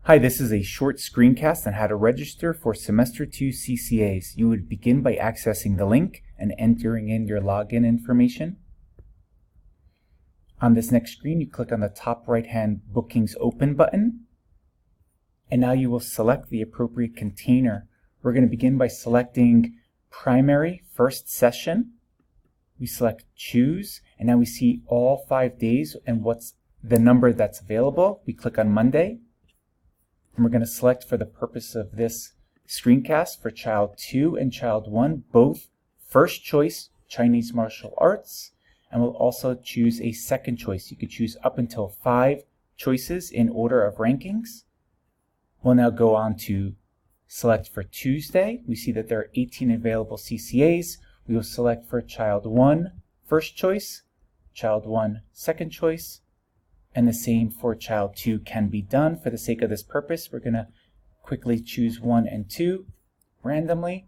Hi, this is a short screencast on how to register for Semester 2 CCAs. You would begin by accessing the link and entering in your login information. On this next screen, you click on the top right-hand Bookings Open button, and now you will select the appropriate container. We're going to begin by selecting Primary First Session. We select Choose, and now we see all 5 days and what's the number that's available. We click on Monday. And we're going to select, for the purpose of this screencast, for Child 2 and Child 1, both first choice Chinese martial arts, and we'll also choose a second choice. You could choose up until 5 choices in order of rankings. We'll now go on to select for Tuesday. We see that there are 18 available CCAs. We will select for Child 1 first choice, Child 1 second choice, and the same for Child 2 can be done. For the sake of this purpose, we're going to quickly choose 1 and 2 randomly.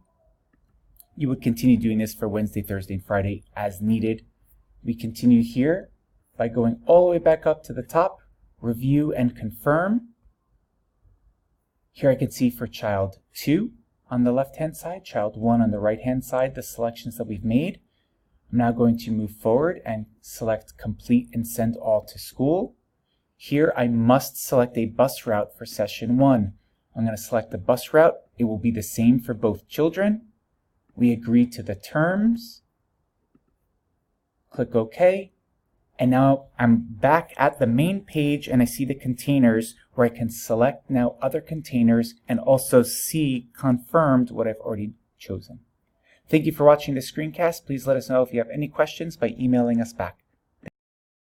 You would continue doing this for Wednesday, Thursday, and Friday as needed. We continue here by going all the way back up to the top, review and confirm. Here I can see for Child 2 on the left-hand side, Child 1 on the right-hand side, the selections that we've made. I'm now going to move forward and select Complete and Send All to School. Here I must select a bus route for Session 1. I'm going to select the bus route. It will be the same for both children. We agree to the terms. Click OK. And now I'm back at the main page and I see the containers where I can select now other containers and also see confirmed what I've already chosen. Thank you for watching this screencast. Please let us know if you have any questions by emailing us back.